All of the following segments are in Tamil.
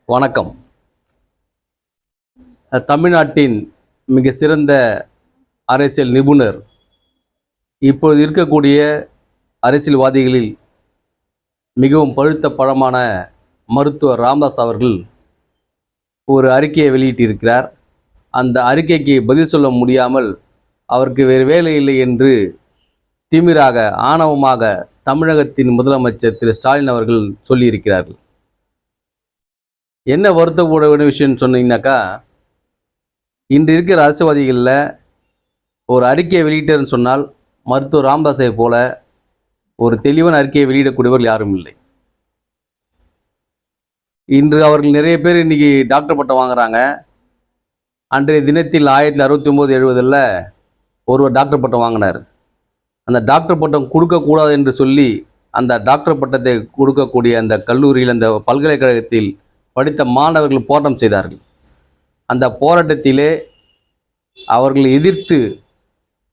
வணக்கம். தமிழ்நாட்டின் மிக சிறந்த அரசியல் நிபுணர், இப்பொழுது இருக்கக்கூடிய அரசியல்வாதிகளில் மிகவும் பழுத்த பழமான மருத்துவர் ராமதாஸ் அவர்கள் ஒரு அறிக்கையை வெளியிட்டிருக்கிறார். அந்த அறிக்கைக்கு பதில் சொல்ல முடியாமல் அவருக்கு வேறு வேலை இல்லை என்று திமிராக ஆணவமாக தமிழகத்தின் முதலமைச்சர் திரு ஸ்டாலின் அவர்கள் சொல்லியிருக்கிறார்கள். என்ன வருத்தப்பட வேண்டிய விஷயம்னு சொன்னீங்கன்னாக்கா, இன்று இருக்கிற அரசியல்வாதிகளில் ஒரு அறிக்கையை வெளியிட்டேன்னு சொன்னால் மருத்துவர் ராமதாஸை போல ஒரு தெளிவான அறிக்கையை வெளியிடக்கூடியவர்கள் யாரும் இல்லை. இன்று அவர்கள் நிறைய பேர் இன்றைக்கி டாக்டர் பட்டம் வாங்குகிறாங்க. அன்றைய தினத்தில் 1969-70 ஒருவர் டாக்டர் பட்டம் வாங்கினார். அந்த டாக்டர் பட்டம் கொடுக்கக்கூடாது என்று சொல்லி அந்த டாக்டர் பட்டத்தை கொடுக்கக்கூடிய அந்த கல்லூரியில், அந்த பல்கலைக்கழகத்தில் படித்த மாணவர்கள் போராட்டம் செய்தார்கள். அந்த போராட்டத்திலே அவர்களை எதிர்த்து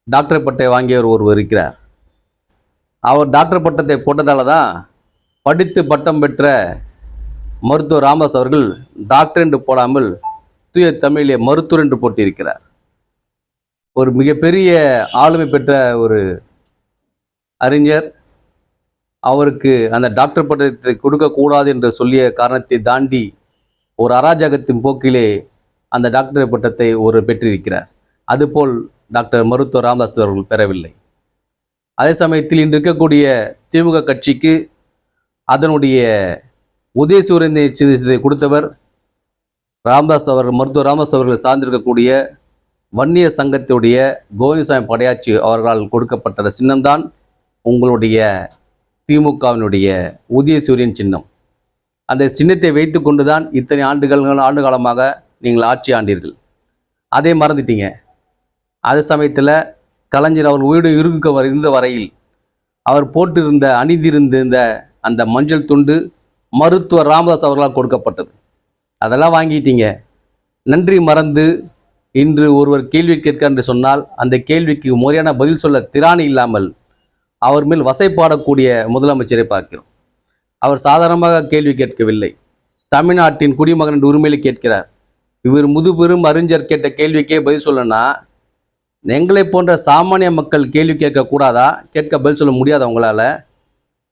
டாக்டர் பட்டத்தை வாங்கியவர் ஒருவர் இருக்கிறார். அவர் டாக்டர் பட்டத்தை போட்டதால தான் படித்து பட்டம் பெற்ற மருத்துவர் ராமதாஸ் அவர்கள் டாக்டர் என்று போடாமல் தூய தமிழிலே மருத்துவர் என்று போட்டிருக்கிறார். ஒரு மிகப்பெரிய ஆளுமை பெற்ற ஒரு அறிஞர். அவருக்கு அந்த டாக்டர் பட்டத்தை கொடுக்கக்கூடாது என்று சொல்லிய காரணத்தை தாண்டி ஒரு அராஜகத்தின் போக்கிலே அந்த டாக்டர் பட்டத்தை ஒரு பெற்றிருக்கிறார். அதுபோல் டாக்டர் மருத்துவர் ராமதாஸ் அவர்கள் பெறவில்லை. அதே சமயத்தில் இன்று இருக்கக்கூடிய திமுக கட்சிக்கு அதனுடைய உதயசூரியனை சின்னத்தை கொடுத்தவர் ராமதாஸ் அவர்கள், மருத்துவர் ராமதாஸ் அவர்கள் சார்ந்திருக்கக்கூடிய வன்னிய சங்கத்துடைய கோவிந்தசாமி படையாச்சி அவர்களால் கொடுக்கப்பட்ட சின்னம்தான் உங்களுடைய திமுகவினுடைய உதயசூரியன் சின்னம். அந்த சின்னத்தை வைத்து கொண்டு தான் இத்தனை ஆண்டு காலமாக நீங்கள் ஆட்சி ஆண்டீர்கள். அதை மறந்துட்டீங்க. அதே சமயத்தில் கலைஞர் அவர் வீடு இருந்த வரையில் அவர் போட்டிருந்த அணிந்திருந்த அந்த மஞ்சள் துண்டு மருத்துவர் ராமதாஸ் அவர்களால் கொடுக்கப்பட்டது. அதெல்லாம் வாங்கிட்டீங்க. நன்றி மறந்து இன்று ஒருவர் கேள்வி கேட்க என்று சொன்னால் அந்த கேள்விக்கு முறையான பதில் சொல்ல திராணி இல்லாமல் அவர் மேல் வசைப்பாடக்கூடிய முதலமைச்சரை பார்க்கிறோம். அவர் சாதாரணமாக கேள்வி கேட்கவில்லை. தமிழ்நாட்டின் குடிமகன் என்ற உரிமையில கேட்கிறார். இவர் முதுபெரும் அறிஞர் கேட்ட கேள்விக்கே பதில் சொல்லனா, எங்களை போன்ற சாமானிய மக்கள் கேள்வி கேட்கக்கூடாதா? கேட்க பதில் சொல்ல முடியாத உங்களால்?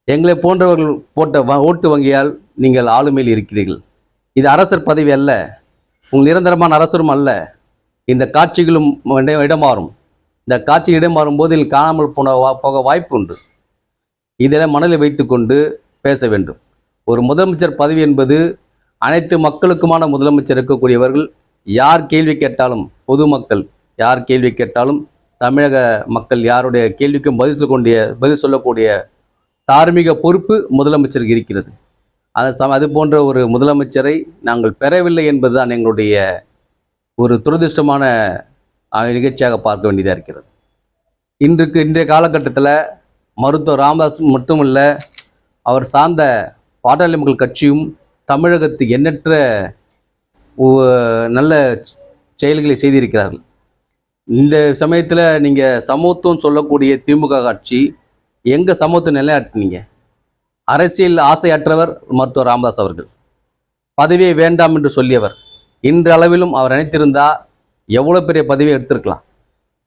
எங்களை போன்றவர்கள் போட்ட ஓட்டு வங்கியால் நீங்கள் ஆளுமையில் இருக்கிறீர்கள். இது அரசர் பதவி அல்ல, உங்கள் நிரந்தரமான அரசரும் அல்ல. இந்த காட்சிகளும் இடமாறும். இந்த காட்சி இடமாறும் போது இதில் காணாமல் போக வாய்ப்பு உண்டு. இதெல்லாம் மனதில் வைத்து கொண்டு பேச வேண்டும். ஒரு முதலமைச்சர் பதவி என்பது அனைத்து மக்களுக்குமான முதலமைச்சர் இருக்கக்கூடியவர்கள். யார் கேள்வி கேட்டாலும், பொதுமக்கள் யார் கேள்வி கேட்டாலும் தமிழக மக்கள் யாருடைய கேள்விக்கும் பதில் சொல்லக்கூடிய தார்மீக பொறுப்பு முதலமைச்சருக்கு இருக்கிறது. அது போன்ற ஒரு முதலமைச்சரை நாங்கள் பெறவில்லை என்பதுதான் எங்களுடைய ஒரு துரதிருஷ்டமான நிகழ்ச்சியாக பார்க்க வேண்டியதாக இருக்கிறது. இன்றைய காலகட்டத்தில் மருத்துவர் ராமதாஸ் மட்டுமல்ல, அவர் சார்ந்த பாட்டாளி மக்கள் கட்சியும் தமிழகத்துக்கு எண்ணற்ற நல்ல செயல்களை செய்திருக்கிறார்கள். இந்த சமயத்தில் நீங்கள் சமத்துவம் சொல்லக்கூடிய திமுக கட்சி எங்கள் சமூகத்தை நிலையாட்டினீங்க? அரசியல் ஆசையற்றவர் மருத்துவர் ராமதாஸ் அவர்கள். பதவியை வேண்டாம் என்று சொல்லியவர். இன்று அளவிலும் அவர் நினைத்திருந்தால் எவ்வளோ பெரிய பதவியை எடுத்திருக்கலாம்.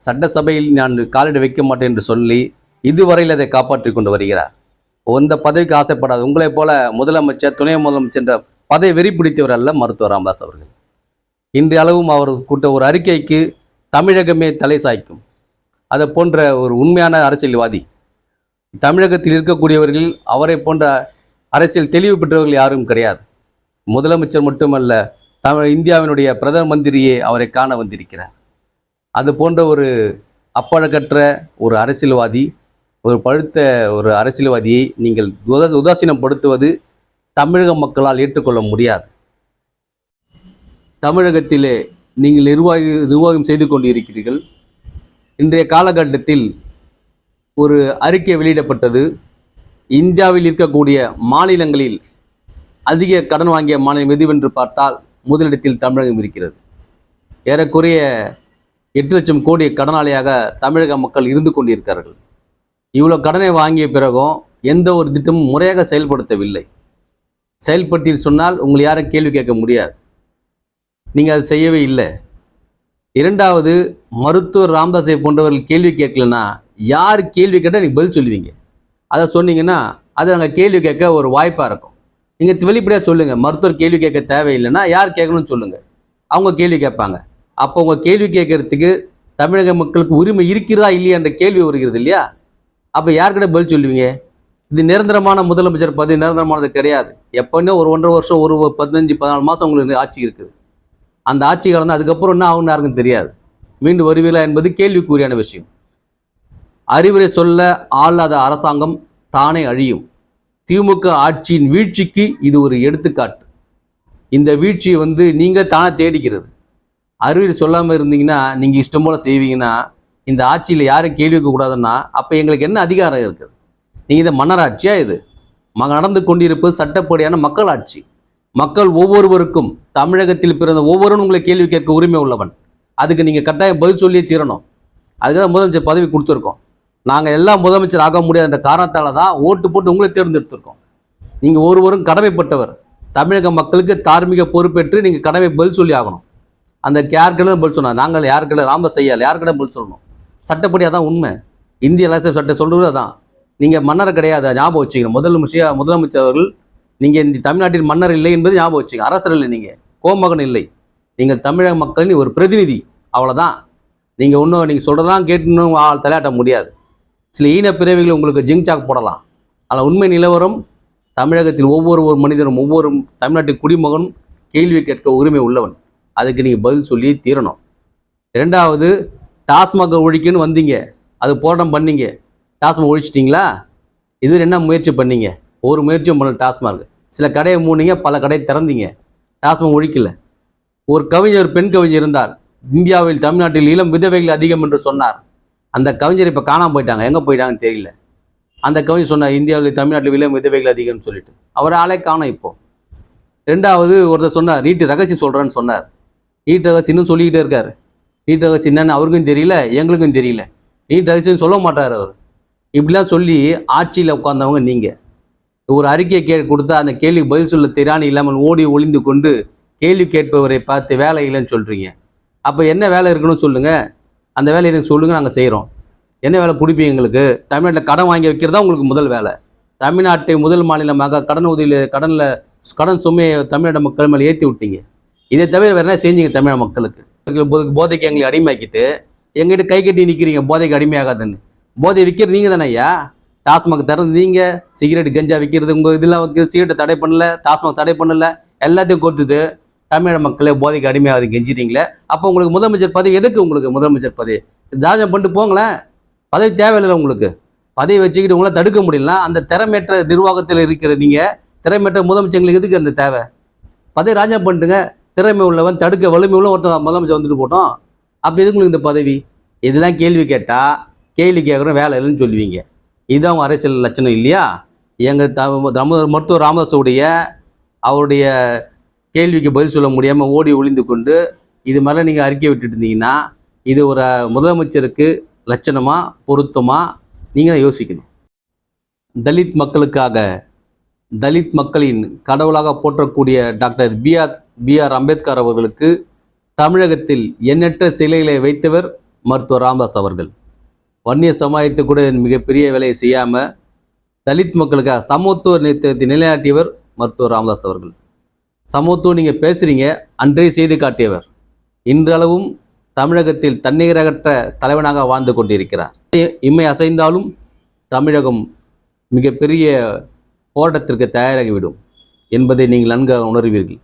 சட்டசபையில் நான் காலிட வைக்க மாட்டேன் என்று சொல்லி இதுவரையில் அதை காப்பாற்றி கொண்டு வருகிறார். அந்த பதவிக்கு ஆசைப்படாது. உங்களைப் போல முதலமைச்சர், துணை முதலமைச்சர் என்ற பதவி வெறி பிடித்தவர் அல்ல மருத்துவர் ராமதாஸ் அவர்கள். இன்றைய அளவும் அவர் கூட்ட ஒரு அறிக்கைக்கு தமிழகமே தலை சாய்க்கும். அதை போன்ற ஒரு உண்மையான அரசியல்வாதி தமிழகத்தில் இருக்கக்கூடியவர்கள் அவரை போன்ற அரசியல் தெளிவு பெற்றவர்கள் யாரும் கிடையாது. முதலமைச்சர் மட்டுமல்ல, இந்தியாவினுடைய பிரதம மந்திரியே அவரை காண வந்திருக்கிறார். அது போன்ற ஒரு அப்பழக்கற்ற ஒரு அரசியல்வாதி, ஒரு பழுத்த ஒரு அரசியல்வாதியை நீங்கள் உதாசீனப்படுத்துவது தமிழக மக்களால் ஏற்றுக்கொள்ள முடியாது. தமிழகத்திலே நீங்கள் நிர்வாகம் செய்து கொண்டு இருக்கிறீர்கள். இன்றைய காலகட்டத்தில் ஒரு அறிக்கை வெளியிடப்பட்டது. இந்தியாவில் இருக்கக்கூடிய மாநிலங்களில் அதிக கடன் வாங்கிய மாநிலம் எதுவென்று பார்த்தால் முதலிடத்தில் தமிழகம் இருக்கிறது. ஏறக்குறைய 8 லட்சம் கோடி கடனாளியாக தமிழக மக்கள் இருந்து கொண்டிருக்கிறார்கள். இவ்வளோ கடனை வாங்கிய பிறகும் எந்த ஒரு திட்டமும் முறையாக செயல்படுத்தவில்லை. செயல்படுத்தி சொன்னால் உங்களை யாரும் கேள்வி கேட்க முடியாது. நீங்கள் அதை செய்யவே இல்லை. இரண்டாவது, மருத்துவர் ராமதாஸை போன்றவர்கள் கேள்வி கேட்கலன்னா யார் கேள்வி கேட்டால் நீங்கள் பதில் சொல்லுவீங்க. அதை சொன்னீங்கன்னா அது நாங்கள் கேள்வி கேட்க ஒரு வாய்ப்பாக இருக்கும். நீங்கள் வெளிப்படையாக சொல்லுங்கள், மருத்துவர் கேள்வி கேட்க தேவையில்லைன்னா யார் கேட்கணும்னு சொல்லுங்கள், அவங்க கேள்வி கேட்பாங்க. அப்போ உங்கள் கேள்வி கேட்கறதுக்கு தமிழக மக்களுக்கு உரிமை இருக்கிறதா இல்லையா என்ற கேள்வி வருகிறது இல்லையா? அப்போ யார்கிட்ட பதில் சொல்லுவீங்க? இது நிரந்தரமான முதலமைச்சர் பதவி நிரந்தரமானது கிடையாது. எப்போன்னே ஒரு 1.5 வருஷம், ஒரு 15-14 மாதம் உங்களுக்கு ஆட்சி இருக்குது. அந்த ஆட்சி காலம் தான், அதுக்கப்புறம் என்ன ஆகுன்னு யாருக்கும் தெரியாது. மீண்டும் வருவீங்களா என்பது கேள்விக்குறியான விஷயம். அறிவுரை சொல்ல ஆளாத அரசாங்கம் தானே அழியும். திமுக ஆட்சியின் வீழ்ச்சிக்கு இது ஒரு எடுத்துக்காட்டு. இந்த வீழ்ச்சியை நீங்கள் தானே தேடிக்கிறது. அறிவுரை சொல்லாமல் இருந்தீங்கன்னா, நீங்கள் இஷ்டம் போல செய்வீங்கன்னா, இந்த ஆட்சியில் யாரும் கேள்வி வைக்கக்கூடாதுன்னா அப்போ எங்களுக்கு என்ன அதிகாரம் இருக்குது? நீங்கள் இதை மன்னராட்சியா? இது நடந்து கொண்டிருப்பது சட்டப்படியான மக்கள் ஆட்சி. மக்கள் ஒவ்வொருவருக்கும், தமிழகத்தில் பிறந்த ஒவ்வொருவரும் உங்களை கேள்வி கேட்க உரிமை உள்ளவன். அதுக்கு நீங்கள் கட்டாயம் பதில் சொல்லியே தீரணும். அதுக்காக முதலமைச்சர் பதவி கொடுத்துருக்கோம். நாங்கள் எல்லாம் முதலமைச்சர் ஆக முடியாதுன்ற காரணத்தால் தான் ஓட்டு போட்டு உங்களை தேர்ந்தெடுத்திருக்கோம். நீங்கள் ஒருவரும் கடமைப்பட்டவர். தமிழக மக்களுக்கு தார்மீக பொறுப்பேற்று நீங்கள் கடமை பதில் சொல்லி ஆகணும். அந்த யார்கிட்ட பதில் சொன்னார்? நாங்கள் யார்கிட்ட? ராமதாஸ் ஐயா யார்கிட்ட பதில் சொல்லணும்? சட்டப்படி அதான் உண்மை. இந்திய அரசியல் சட்டம் சொல்கிறது அதான். நீங்கள் மன்னர் கிடையாது, ஞாபகம் வச்சுக்கணும். முதலமைச்சர் அவர்கள் நீங்கள் இந்த தமிழ்நாட்டின் மன்னர் இல்லை என்பது ஞாபகம் வச்சுங்க. அரசர் இல்லை, நீங்கள் கோமகன் இல்லை. நீங்கள் தமிழக மக்களின் ஒரு பிரதிநிதி, அவ்வளோதான். நீங்கள் சொல்கிறதான் கேட்டுன்னு தலையாட்ட முடியாது. சில ஈன பிறவிகள் உங்களுக்கு ஜிங்சாக் போடலாம். ஆனால் உண்மை நிலவரம் தமிழகத்தில் ஒவ்வொரு மனிதனும், ஒவ்வொரு தமிழ்நாட்டின் குடிமகனும் கேள்வி கேட்க உரிமை உள்ளவன். அதுக்கு நீங்கள் பதில் சொல்லி தீரணும். இரண்டாவது, டாஸ்மாக ஒழிக்கன்னு வந்தீங்க, அது போராட்டம் பண்ணீங்க. டாஸ்மாக ஒழிச்சிட்டிங்களா? இது என்ன முயற்சி பண்ணீங்க? ஒரு முயற்சியும் பண்ணல. டாஸ்மாக சில கடையை மூடிங்க, பல கடையை திறந்தீங்க. டாஸ்மாக ஒழிக்கல. ஒரு கவிஞர், பெண் கவிஞர் இருந்தார். இந்தியாவில் தமிழ்நாட்டில் இளம் விதவைகள் அதிகம் என்று சொன்னார். அந்த கவிஞர் இப்போ காணாமல் போயிட்டாங்க. எங்கே போயிட்டாங்கன்னு தெரியல. அந்த கவிஞர் சொன்னார், இந்தியாவில் தமிழ்நாட்டில் இளம் விதவைகள் அதிகம்னு சொல்லிட்டு. அவர் ஆளே காணோம் இப்போ. ரெண்டாவது, ஒருத்தர் சொன்னார், நீட்டு ரகசியம் சொல்கிறேன்னு சொன்னார். நீட் ரகசியம் இன்னும் சொல்லிக்கிட்டே இருக்கார். நீட் ரகசியம் என்னன்னு அவருக்கும் தெரியல, எங்களுக்கும் தெரியல. நீட் ரகசியம் சொல்ல மாட்டார் அவர். இப்படிலாம் சொல்லி ஆட்சியில் உட்கார்ந்தவங்க நீங்கள். ஒரு அறிக்கையை கொடுத்தா அந்த கேள்விக்கு பதில் சொல்ல திராணி இல்லாமல் ஓடி ஒளிந்து கொண்டு கேள்வி கேட்பவரை பார்த்து வேலை இல்லைன்னு சொல்கிறீங்க. அப்போ என்ன வேலை இருக்கணும்னு சொல்லுங்கள். அந்த வேலையை எனக்கு சொல்லுங்கள், நாங்கள் செய்கிறோம். என்ன வேலை கொடுப்பீங்க எங்களுக்கு? தமிழ்நாட்டில் கடன் வாங்கி வைக்கிறதா உங்களுக்கு முதல் வேலை. தமிழ்நாட்டை முதல் மாநிலமாக கடன் சுமையை தமிழ்நாடு மக்கள் மேலே ஏற்றி விட்டீங்க. இதை தவிர வேறு என்ன செஞ்சீங்க தமிழக மக்களுக்கு? போதைக்கு எங்களை அடிமையாக்கிட்டு எங்கிட்ட கை கட்டி நிற்கிறீங்க, போதைக்கு அடிமையாகாதுன்னு. போதை விற்கிறது நீங்கள் தானே ஐயா. டாஸ்மாக் திறந்து நீங்கள், சிகரெட் கஞ்சா விற்கிறது உங்கள் இதெல்லாம் வைக்கிறது. சிகரெட்டை தடை பண்ணல, டாஸ்மாக் தடை பண்ணல, எல்லாத்தையும் கொடுத்துட்டு தமிழக மக்களே போதைக்கு அடிமையாவது கெஞ்சிட்டீங்களே. அப்போ உங்களுக்கு முதலமைச்சர் பதவி எதுக்கு? உங்களுக்கு முதலமைச்சர் பதவி ஜாஜம் பண்ணிட்டு போங்களேன். பதவி தேவையில்லை உங்களுக்கு. பதவி வச்சுக்கிட்டு உங்களால் தடுக்க முடியலன்னா அந்த திறமேற்ற நிர்வாகத்தில் இருக்கிற நீங்கள், திறமேற்ற முதலமைச்சர்களுக்கு எதுக்கு அந்த தேவை? பதவி ராஜா பண்ணிட்டுங்க. திறமை உள்ளவன், தடுக்க வலிமை உள்ள ஒருத்தன் முதலமைச்சர் வந்துட்டு போட்டோம். அப்போ எதுக்கு உங்களுக்கு இந்த பதவி? இதெல்லாம் கேள்வி கேட்டால் கேள்வி கேட்குறோம் வேலை இல்லைன்னு சொல்லுவீங்க. இதுதான் அவங்க அரசியல் லட்சணம் இல்லையா? எங்கள் மருத்துவர் ராமதாஸுடைய அவருடைய கேள்விக்கு பதில் சொல்ல முடியாமல் ஓடி ஒளிந்து கொண்டு இது மாதிரிலாம் நீங்கள் அறிக்கை விட்டுட்டு இருந்தீங்கன்னா இது ஒரு முதலமைச்சருக்கு லட்சணமா, பொருத்தமா? நீங்கள் யோசிக்கணும். தலித் மக்களுக்காக, தலித் மக்களின் கடவுளாக போற்றக்கூடிய டாக்டர் பி.ஆர். அம்பேத்கர் அவர்களுக்கு தமிழகத்தில் எண்ணற்ற சிலைகளை வைத்தவர் மருத்துவர் ராமதாஸ் அவர்கள். வன்னிய சமுதாயத்தை கூட மிகப்பெரிய வேலையை செய்யாமல் தலித் மக்களுக்காக சமத்துவ நிலையத்தை நிலைநாட்டியவர் மருத்துவர் ராமதாஸ் அவர்கள். சமத்துவம் நீங்கள் பேசுகிறீங்க, அன்றே செய்து காட்டியவர். இன்றளவும் தமிழகத்தில் தன்னிகரற்ற தலைவனாக வாழ்ந்து கொண்டிருக்கிறார். இம்மை அசைந்தாலும் தமிழகம் மிகப்பெரிய போராட்டத்திற்கு தயாராகிவிடும் என்பதை நீங்கள் நன்கு உணர்வீர்கள்.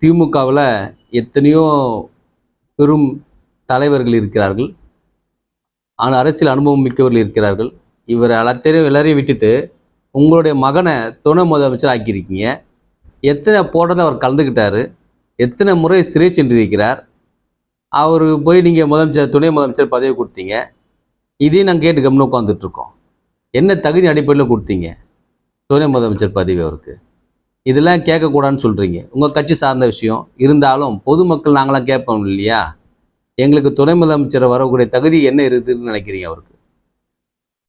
திமுகவில் எத்தனையோ பெரும் தலைவர்கள் இருக்கிறார்கள், ஆனால் அரசியல் அனுபவம் மிக்கவர்கள் இருக்கிறார்கள். இவர் எல்லாரையும் விட்டுட்டு உங்களுடைய மகனை துணை முதலமைச்சர் ஆக்கியிருக்கீங்க. எத்தனை போராட்டத்தை அவர் கலந்துக்கிட்டார், எத்தனை முறை சிறை சென்றிருக்கிறார். அவர் போய் நீங்கள் துணை முதலமைச்சர் பதவி கொடுத்தீங்க. இதையும் நாங்கள் கேட்டு கம்னு உட்காந்துட்ருக்கோம். என்ன தகுதி அடிப்படையில் கொடுத்தீங்க துணை முதலமைச்சர் பதவி அவருக்கு? இதெல்லாம் கேட்கக்கூடாதுன்னு சொல்கிறீங்க. உங்கள் கட்சி சார்ந்த விஷயம் இருந்தாலும் பொதுமக்கள் நாங்களாம் கேட்போம் இல்லையா? எங்களுக்கு துணை முதலமைச்சர் வரக்கூடிய தகுதி என்ன இருக்குதுன்னு நினைக்கிறீங்க அவருக்கு?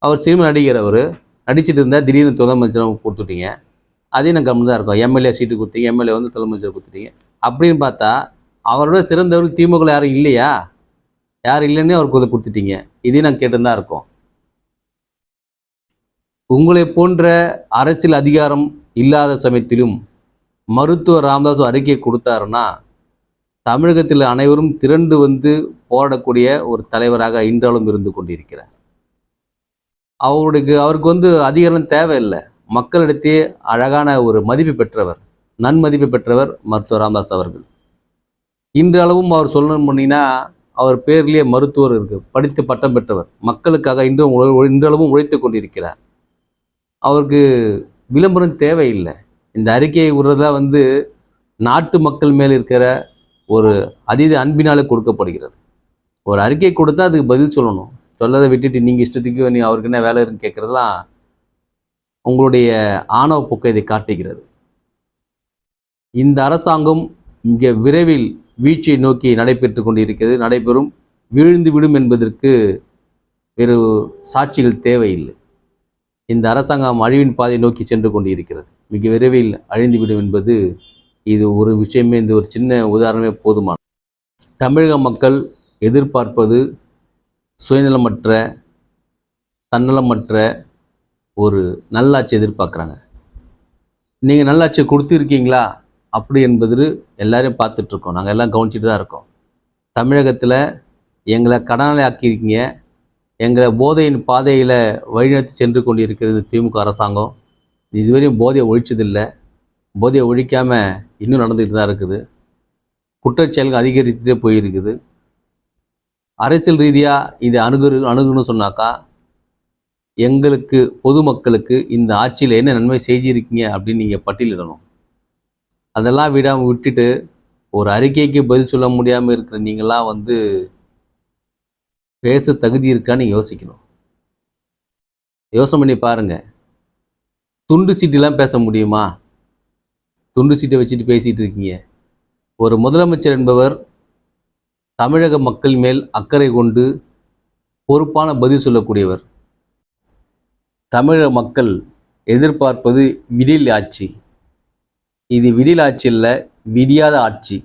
அவர் சினிமா நடிகர், அவர் நடிச்சிட்டு இருந்தால் திடீர்னு துணை முதலமைச்சர் கொடுத்துட்டீங்க. அதையும் நான் கவனம் தான் இருக்கோம். எம்எல்ஏ சீட்டு கொடுத்தீங்க, எம்எல்ஏ வந்து முதலமைச்சர் கொடுத்துட்டீங்க அப்படின்னு பார்த்தா அவரோட சிறந்தவர்கள் திமுக யாரும் இல்லையா? யாரும் இல்லைன்னே அவருக்கு வந்து கொடுத்துட்டீங்க. இதையும் நான் கேட்டு தான் இருக்கோம். உங்களை போன்ற அரசியல் அதிகாரம் இல்லாத சமயத்திலும் மருத்துவர் ராமதாஸ் அறிக்கை கொடுத்தாருன்னா தமிழகத்தில் அனைவரும் திரண்டு வந்து போராடக்கூடிய ஒரு தலைவராக இன்றாலும் இருந்து கொண்டிருக்கிறார். அவருக்கு வந்து அதிகாரம் தேவையில்லை. மக்களிடத்தே அழகான ஒரு மதிப்பு பெற்றவர், நன்மதிப்பு பெற்றவர் மருத்துவர் ராமதாஸ் அவர்கள். இன்றளவும் அவர் சொல்லணும் பண்ணினா அவர் பேர்லேயே மருத்துவர் இருக்கு, படித்து பட்டம் பெற்றவர், மக்களுக்காக இன்றளவும் உழைத்து கொண்டிருக்கிறார். அவருக்கு விளம்பரம் தேவையில்லை. இந்த அறிக்கையை விடுறதா வந்து நாட்டு மக்கள் மேல் இருக்கிற ஒரு அதீத அன்பினாலே கொடுக்கப்படுகிறது. ஒரு அறிக்கை கொடுத்தா அதுக்கு பதில் சொல்லணும். சொல்லதை விட்டுட்டு நீங்கள் இஷ்டத்துக்கு நீ அவருக்கு என்ன வேலை இருக்குன்னு கேட்குறதுலாம் உங்களுடைய ஆணவ போக்கை இதை காட்டுகிறது. இந்த அரசாங்கம் மிக விரைவில் வீழ்ச்சியை நோக்கி நடைபெற்று கொண்டிருக்கிறது, நடைபெறும், வீழ்ந்து விடும் என்பதற்கு வேறு சாட்சிகள் தேவையில்லை. இந்த அரசாங்கம் அழிவின் பாதை நோக்கி சென்று கொண்டிருக்கிறது, மிக விரைவில் அழிந்துவிடும் என்பது இது ஒரு விஷயமே, இந்த ஒரு சின்ன உதாரணமே போதுமான. தமிழக மக்கள் எதிர்பார்ப்பது சுயநலமற்ற, தன்னலமற்ற ஒரு நல்லாட்சி எதிர்பார்க்குறாங்க. நீங்கள் நல்லாட்சி கொடுத்துருக்கீங்களா அப்படி என்பது எல்லாரையும் பார்த்துட்ருக்கோம். நாங்கள் எல்லாம் கவனிச்சுட்டு தான் இருக்கோம். தமிழகத்தில் எங்களை கடனாளி ஆக்கியிருக்கீங்க, எங்களை போதையின் பாதையில் வழிநடத்தி சென்று கொண்டிருக்கிறது திமுக அரசாங்கம். இதுவரையும் போதையை ஒழிச்சதில்லை, போதையை ஒழிக்காமல் இன்னும் நடந்துகிட்டு தான் இருக்குது. குற்றச்செயல்கள் அதிகரித்துட்டே போயிருக்குது. அரசியல் ரீதியாக இதை அணுகணும்னு சொன்னாக்கா எங்களுக்கு பொதுமக்களுக்கு இந்த ஆட்சியில் என்ன நன்மை செஞ்சிருக்கீங்க அப்படின்னு நீங்கள் பட்டியலிடணும். அதெல்லாம் விட்டுட்டு ஒரு அறிக்கைக்கு பதில் சொல்ல முடியாமல் இருக்கிற நீங்களாம் வந்து பேச தகுதி இருக்கான்னு யோசிக்கணும். யோசனை பண்ணி பாருங்கள். துண்டு சீட்டுலாம் பேச முடியுமா? துண்டு சீட்டை வச்சுட்டு பேசிகிட்டு இருக்கீங்க. ஒரு முதலமைச்சர் என்பவர் தமிழக மக்கள் மேல் அக்கறை கொண்டு பொறுப்பான பதில் சொல்லக்கூடியவர். தமிழக மக்கள் எதிர்பார்ப்பது விடியல் ஆட்சி. இது விடியல் ஆட்சி இல்லை, விடியாத ஆட்சி.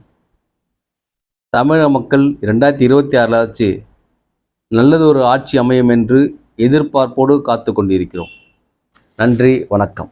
தமிழக மக்கள் 2026 ஆட்சி நல்லது ஒரு ஆட்சி அமையும் என்று எதிர்பார்ப்போடு காத்து கொண்டிருக்கிறோம். நன்றி, வணக்கம்.